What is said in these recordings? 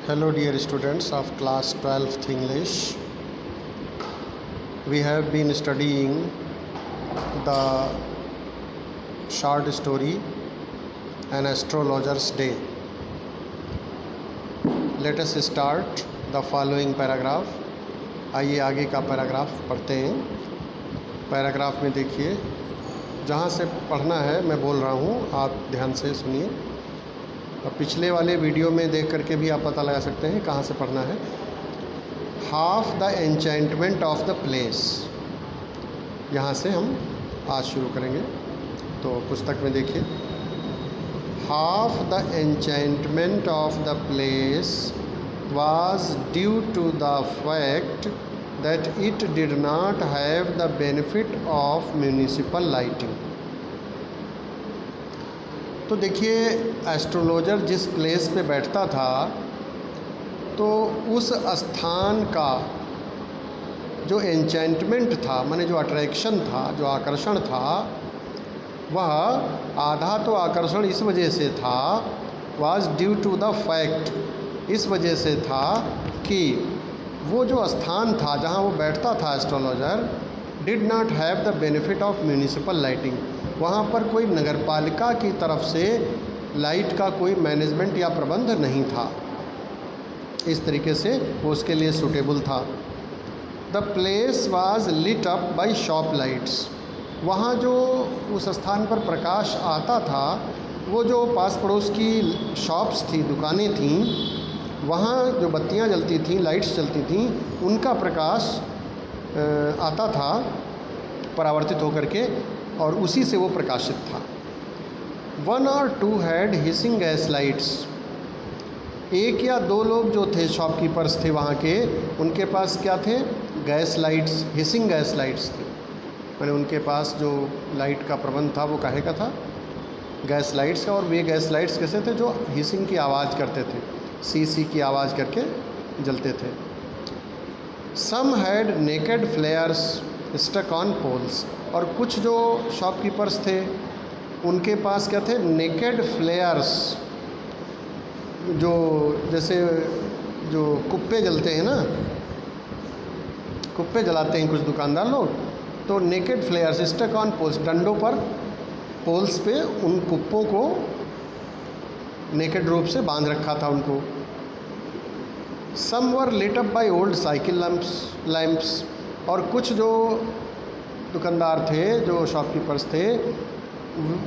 Hello dear students of class 12th English. We have been studying the short story An Astrologer's Day. Let us start the following paragraph. आइए आगे का paragraph पढ़ते हैं। Paragraph में देखिए, जहाँ से पढ़ना है मैं बोल रहा हूँ, आप ध्यान से सुनिए। अब पिछले वाले वीडियो में देख करके भी आप पता लगा सकते हैं कहाँ से पढ़ना है। Half the enchantment of the place, यहाँ से हम आज शुरू करेंगे। तो पुस्तक में देखिए, half the enchantment of the place was due to the fact that it did not have the benefit of municipal lighting. तो देखिए, एस्ट्रोलॉजर जिस प्लेस पे बैठता था, तो उस स्थान का जो एन्चेंटमेंट था, माने जो अट्रैक्शन था, जो आकर्षण था, वह आधा तो आकर्षण इस वजह से था, was due to the fact, इस वजह से था कि वो जो स्थान था जहाँ वो बैठता था astrologer, did not have the benefit of municipal lighting, वहाँ पर कोई नगरपालिका की तरफ से लाइट का कोई मैनेजमेंट या प्रबंध नहीं था। इस तरीके से वो उसके लिए सूटेबल था। The place was lit up by shop lights, वहाँ जो उस स्थान पर प्रकाश आता था, वो जो पास पड़ोस की शॉप्स थी, दुकानें थीं, वहाँ जो बत्तियाँ जलती थीं, लाइट्स जलती थीं, उनका प्रकाश आता था परावर्तित होकर के, और उसी से वो प्रकाशित था। 1 or 2 had hissing gas lights, एक या दो लोग जो थे शॉपकीपर्स थे वहाँ के, उनके पास क्या थे? Gas lights, hissing gas lights थे। मैंने उनके पास जो लाइट का प्रबंध था वो काहे का था? गैस लाइट्स का। और वे गैस लाइट्स कैसे थे? जो हिसिंग की आवाज़ करते थे, सी की आवाज़ करके जलते थे। Some had naked flares stuck on poles, और कुछ जो शॉपकीपर्स थे उनके पास क्या थे? नेकेड फ्लेयर्स, जो जैसे जो कुप्पे जलते हैं ना, कुप्पे जलाते हैं कुछ दुकानदार लोग, तो naked flares stuck on poles, डंडों पर, पोल्स पे उन कुप्पों को नेकेड रूप से बांध रखा था उनको। Some were lit up by old cycle lamps, और कुछ जो दुकानदार थे, जो शॉपकीपर्स थे,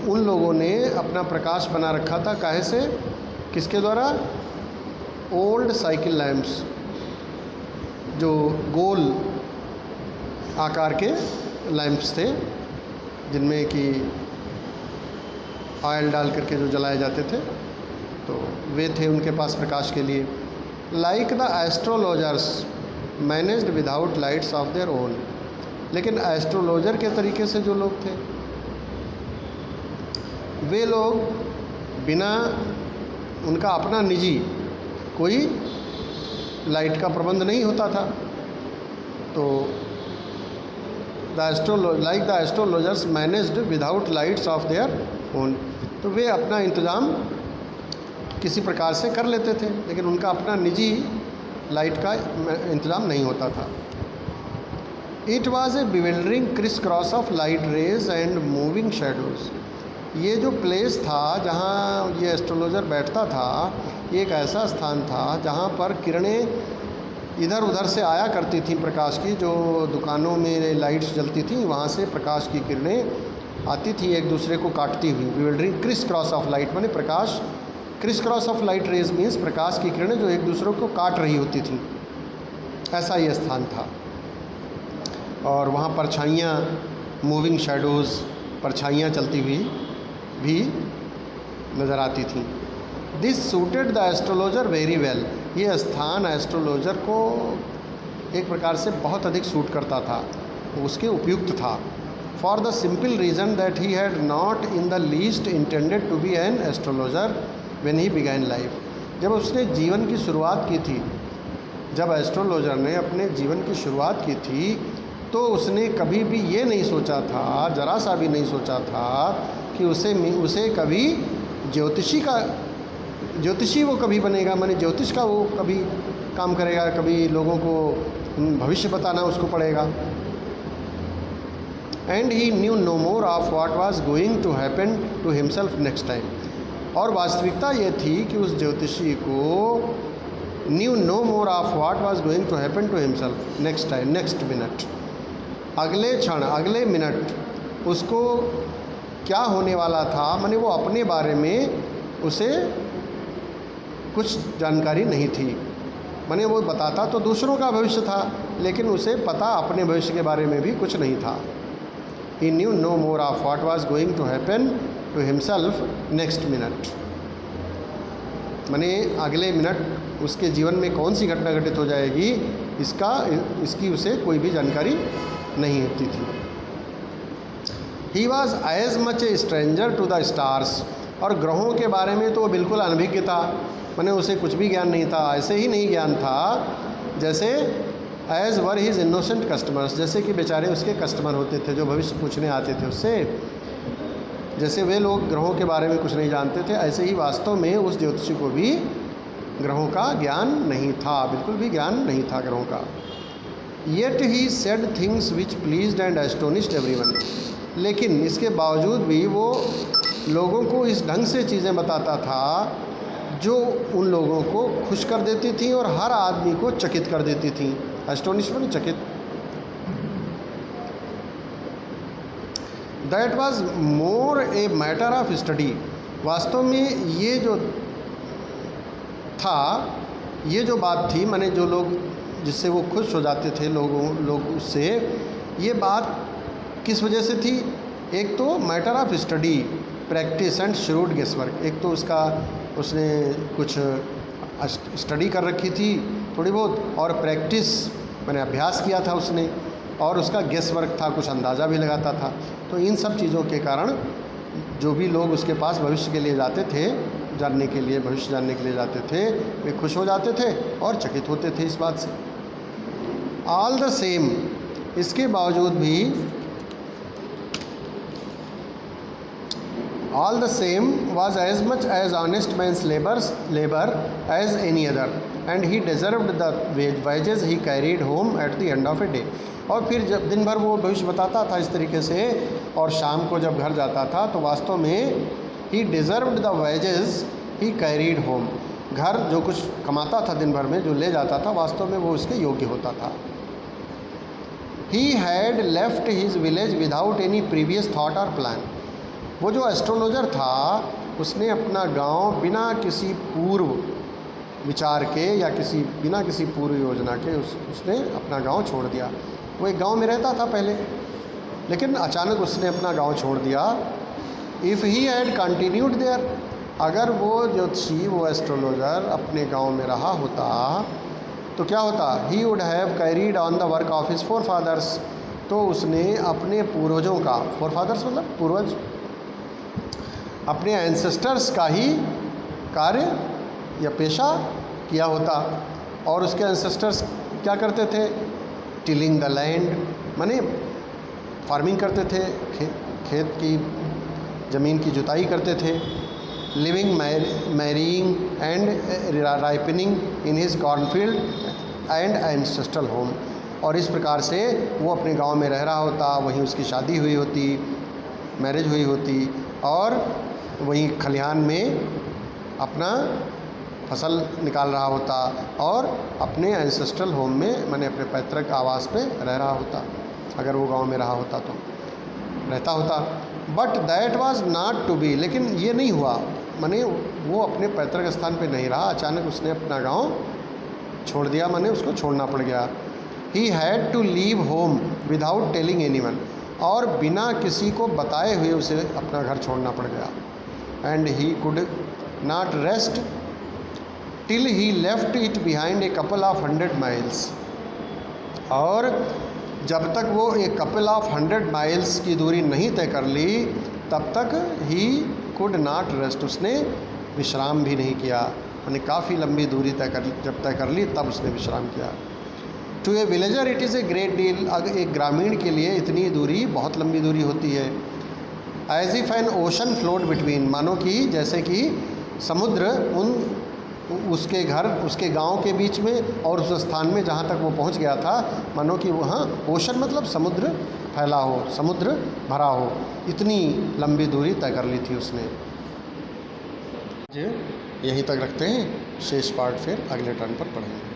उन लोगों ने अपना प्रकाश बना रखा था। काहे से? किसके द्वारा? ओल्ड साइकिल लैंप्स, जो गोल आकार के लैंप्स थे, जिनमें कि ऑयल डाल करके जो जलाए जाते थे, तो वे थे उनके पास प्रकाश के लिए। Like the astrologers managed without lights of their own, लेकिन एस्ट्रोलॉजर के तरीके से जो लोग थे, वे लोग बिना उनका अपना निजी कोई लाइट का प्रबंध नहीं होता था, तो like the astrologers managed without lights of their own, तो वे अपना इंतज़ाम किसी प्रकार से कर लेते थे, लेकिन उनका अपना निजी लाइट का इंतज़ाम नहीं होता था। It was a bewildering criss cross of light rays and moving shadows, ये जो प्लेस था जहाँ ये एस्ट्रोलॉजर बैठता था, ये एक ऐसा स्थान था जहाँ पर किरणें इधर उधर से आया करती थीं प्रकाश की, जो दुकानों में लाइट्स जलती थीं, वहाँ से प्रकाश की किरणें आती थी एक दूसरे को काटती हुई। Bewildering criss cross of light माने प्रकाश, criss cross of light rays means प्रकाश की किरणें जो एक दूसरे को काट रही होती थी, ऐसा ये स्थान था। और वहाँ परछाइयाँ, मूविंग शेडोज़, परछाइयाँ चलती हुई भी नज़र आती थीं। This suited the astrologer very well, ये स्थान एस्ट्रोलॉजर को एक प्रकार से बहुत अधिक सूट करता था, उसके उपयुक्त था। For the simple reason that he had not in the least intended to be an astrologer when he began life, जब उसने जीवन की शुरुआत की थी, जब एस्ट्रोलॉजर ने अपने जीवन की शुरुआत की थी, तो उसने कभी भी ये नहीं सोचा था, ज़रा सा भी नहीं सोचा था कि उसे कभी ज्योतिषी वो कभी बनेगा, माने ज्योतिष का वो कभी काम करेगा, कभी लोगों को भविष्य बताना उसको पड़ेगा। And he knew no more of what was going to happen to himself next time. और वास्तविकता ये थी कि उस ज्योतिषी को knew no more of what was going to happen to himself next time, next minute, अगले क्षण, अगले मिनट उसको क्या होने वाला था, माने वो अपने बारे में उसे कुछ जानकारी नहीं थी। माने वो बताता तो दूसरों का भविष्य था, लेकिन उसे पता अपने भविष्य के बारे में भी कुछ नहीं था। He knew no more of what was going to happen to himself next minute। माने अगले मिनट उसके जीवन में कौन सी घटना घटित हो जाएगी इसकी उसे कोई भी जानकारी नहीं होती थी। He was as much a stranger to the stars। और ग्रहों के बारे में तो वो बिल्कुल अनभिज्ञ था, माने उसे कुछ भी ज्ञान नहीं था। ऐसे ही नहीं ज्ञान था जैसे as were his innocent customers, जैसे कि बेचारे उसके कस्टमर होते थे जो भविष्य पूछने आते थे उससे, जैसे वे लोग ग्रहों के बारे में कुछ नहीं जानते थे, ऐसे ही वास्तव में उस ज्योतिषी को भी ग्रहों का ज्ञान नहीं था, बिल्कुल भी ज्ञान नहीं था ग्रहों का। Yet he said things which pleased and astonished everyone. लेकिन इसके बावजूद भी वो लोगों को इस ढंग से चीज़ें बताता था जो उन लोगों को खुश कर देती थी और हर आदमी को चकित कर देती थी। एस्टोनिशमेंट, चकित। That was more a matter of study. वास्तव में ये जो था, ये जो बात थी, माने जो लोग जिससे वो खुश हो जाते थे लोग उससे, ये बात किस वजह से थी? एक तो matter of study, practice and shrewd guesswork. एक तो उसने कुछ स्टडी कर रखी थी थोड़ी बहुत, और प्रैक्टिस मैंने अभ्यास किया था उसने, और उसका गेस वर्क था, कुछ अंदाज़ा भी लगाता था। तो इन सब चीज़ों के कारण जो भी लोग उसके पास भविष्य के लिए जाते थे, जानने के लिए, भविष्य जानने के लिए जाते थे, वे खुश हो जाते थे और चकित होते थे इस बात से। ऑल द सेम, इसके बावजूद भी, all the same was as much as honest man's labor as any other, and he deserved the wages he carried home at the end of a day। और फिर जब दिन भर वो भविष्य बताता था इस तरीके से, और शाम को जब घर जाता था तो वास्तव में he deserved the wages he carried home। घर जो कुछ कमाता था दिन भर में, जो ले जाता था, वास्तव में वो उसके योग्य होता था। He had left his village without any previous thought or plan। वो जो एस्ट्रोलॉजर था उसने अपना गांव बिना किसी पूर्व विचार के या बिना किसी पूर्व योजना के उसने अपना गांव छोड़ दिया। वो एक गांव में रहता था पहले, लेकिन अचानक उसने अपना गांव छोड़ दिया। If he had continued there, अगर वो ज्योतिषी, वो एस्ट्रोलॉजर अपने गांव में रहा होता तो क्या होता? He would have carried on the work of his forefathers. तो उसने अपने पूर्वजों का, फोर फादर्स मतलब पूर्वज, अपने एंसेस्टर्स का ही कार्य या पेशा किया होता। और उसके एंसेस्टर्स क्या करते थे? टिलिंग द लैंड, माने फार्मिंग करते थे, खेत की ज़मीन की जुताई करते थे। Living, marrying and ripening in his cornfield and ancestral home. और इस प्रकार से वो अपने गांव में रह रहा होता, वहीं उसकी शादी हुई होती, मैरिज हुई होती, और वहीं खलिहान में अपना फसल निकाल रहा होता और अपने एंसेस्ट्रल होम में, माने अपने पैतृक आवास पे रह रहा होता। अगर वो गांव में रहा होता तो रहता होता। But that was not to be, लेकिन ये नहीं हुआ, माने वो अपने पैतृक स्थान पे नहीं रहा, अचानक उसने अपना गांव छोड़ दिया, माने उसको छोड़ना पड़ गया। He had to leave home without telling anyone, और बिना किसी को बताए हुए उसे अपना घर छोड़ना पड़ गया। And he could not rest till he left it behind a couple of 100 miles. और जब तक वो एक कपल ऑफ 100 माइल्स की दूरी नहीं तय कर ली, तब तक ही कुड नॉट रेस्ट, उसने विश्राम भी नहीं किया। यानी काफ़ी लंबी दूरी जब तय कर ली तब उसने विश्राम किया। To a villager it is a great deal, अगर एक ग्रामीण के लिए इतनी दूरी बहुत लंबी दूरी होती है। As if an ocean float between, मानो कि जैसे कि समुद्र उसके घर, उसके गांव के बीच में और उस स्थान में जहाँ तक वो पहुँच गया था, मानो कि वहाँ ओशन मतलब समुद्र फैला हो, समुद्र भरा हो, इतनी लंबी दूरी तय कर ली थी उसने। यहीं तक रखते हैं, शेष पार्ट फिर अगले टर्न पर पढ़ेंगे।